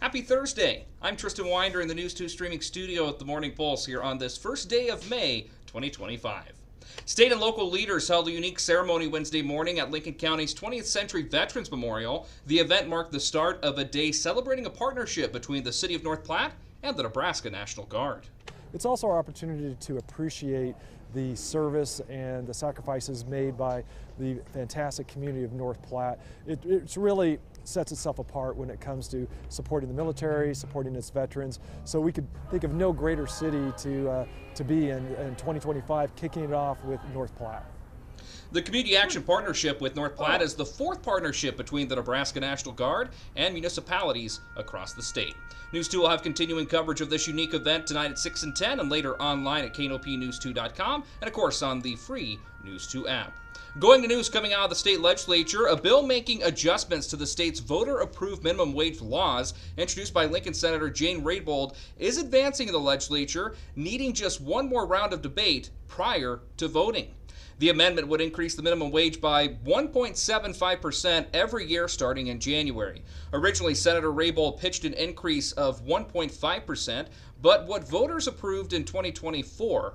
Happy Thursday. I'm Tristan Winder in the News 2 streaming studio at the Morning Pulse here on this first day of May 2025. State and local leaders held a unique ceremony Wednesday morning at Lincoln County's 20th Century Veterans Memorial. The event marked the start of a day celebrating a partnership between the city of North Platte and the Nebraska National Guard. It's also our opportunity to appreciate the service and the sacrifices made by the fantastic community of North Platte. It's really sets itself apart when it comes to supporting the military, supporting its veterans. So we could think of no greater city to be in 2025, kicking it off with North Platte. The Community Action Partnership with North Platte is the fourth partnership between the Nebraska National Guard and municipalities across the state. News 2 will have continuing coverage of this unique event tonight at 6 and 10 and later online at knopnews2.com and of course on the free News 2 app. Going to news coming out of the state legislature, a bill making adjustments to the state's voter-approved minimum wage laws, introduced by Lincoln Senator Jane Raybould, is advancing in the legislature, needing just one more round of debate prior to voting. The amendment would increase the minimum wage by 1.75% every year starting in January. Originally, Senator Raybould pitched an increase of 1.5%, but what voters approved in 2024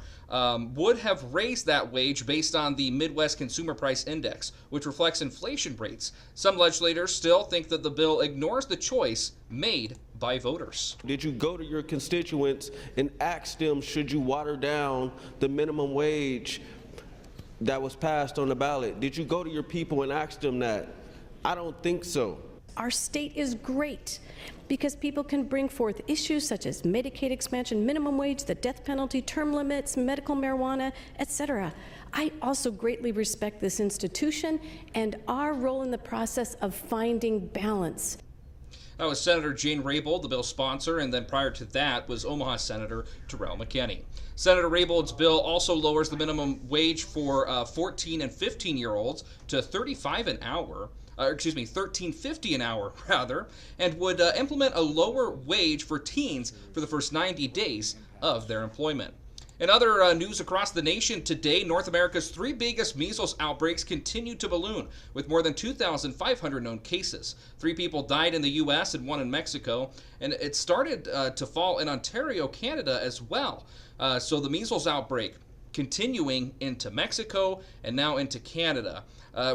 would have raised that wage based on the Midwest Consumer Price Index, which reflects inflation rates. Some legislators still think that the bill ignores the choice made by voters. Did you go to your constituents and ask them, should you water down the minimum wage that was passed on the ballot? Did you go to your people and ask them that? I don't think so. Our state is great because people can bring forth issues such as Medicaid expansion, minimum wage, the death penalty, term limits, medical marijuana, etc. I also greatly respect this institution and our role in the process of finding balance. That was Senator Jane Raybould, the bill's sponsor, and then prior to that was Omaha Senator Terrell McKinney. Senator Raybould's bill also lowers the minimum wage for 14 and 15-year-olds to $13.50 an hour, and would implement a lower wage for teens for the first 90 days of their employment. In other news across the nation today, North America's three biggest measles outbreaks continue to balloon, with more than 2,500 known cases. 3 people died in the U.S. and 1 in Mexico, and it started to fall in Ontario, Canada as well. So the measles outbreak continuing into Mexico and now into Canada.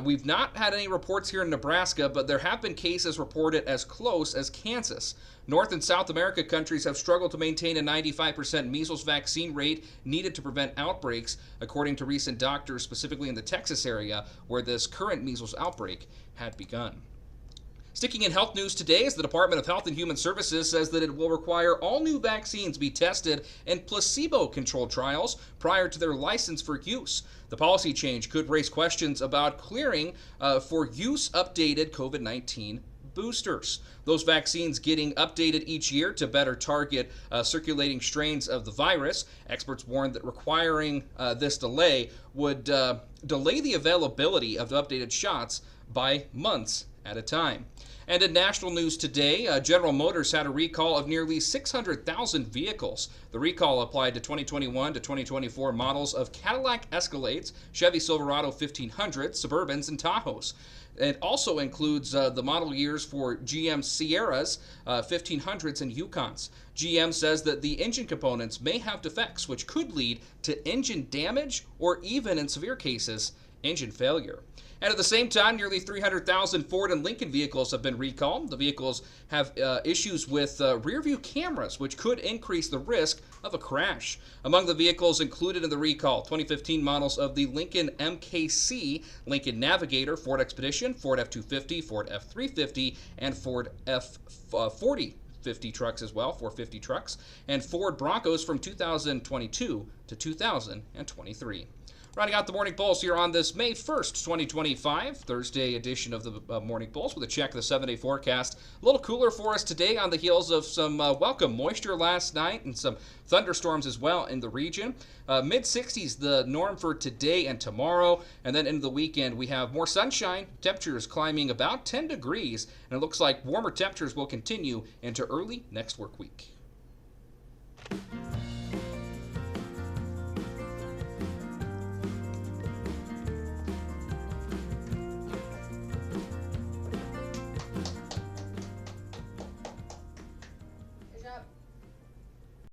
We've not had any reports here in Nebraska, but there have been cases reported as close as Kansas. North and South America countries have struggled to maintain a 95% measles vaccine rate needed to prevent outbreaks, according to recent doctors, specifically in the Texas area, where this current measles outbreak had begun. Sticking in health news today, as the Department of Health and Human Services says that it will require all new vaccines be tested in placebo-controlled trials prior to their license for use. The policy change could raise questions about clearing for use updated COVID-19 boosters. Those vaccines getting updated each year to better target circulating strains of the virus. Experts warned that requiring this delay would delay the availability of the updated shots by months at a time. And in national news today, General Motors had a recall of nearly 600,000 vehicles. The recall applied to 2021 to 2024 models of Cadillac Escalades, Chevy Silverado 1500s, Suburbans, and Tahoes. It also includes the model years for GM Sierras, 1500s, and Yukons. GM says that the engine components may have defects, which could lead to engine damage or even, in severe cases, engine failure. And at the same time, nearly 300,000 Ford and Lincoln vehicles have been recalled. The vehicles have issues with rear-view cameras, which could increase the risk of a crash. Among the vehicles included in the recall, 2015 models of the Lincoln MKC, Lincoln Navigator, Ford Expedition, Ford F-250, Ford F-350, and Ford F-40. 50 trucks as well, 450 trucks, and Ford Broncos from 2022 to 2023. Rounding out the Morning Pulse here on this May 1st, 2025, Thursday edition of the Morning Pulse with a check of the 7-day forecast. A little cooler for us today on the heels of some welcome moisture last night and some thunderstorms as well in the region. Mid-60s the norm for today and tomorrow, and then into the weekend we have more sunshine, temperatures climbing about 10 degrees, and it looks like warmer temperatures will continue into early next work week.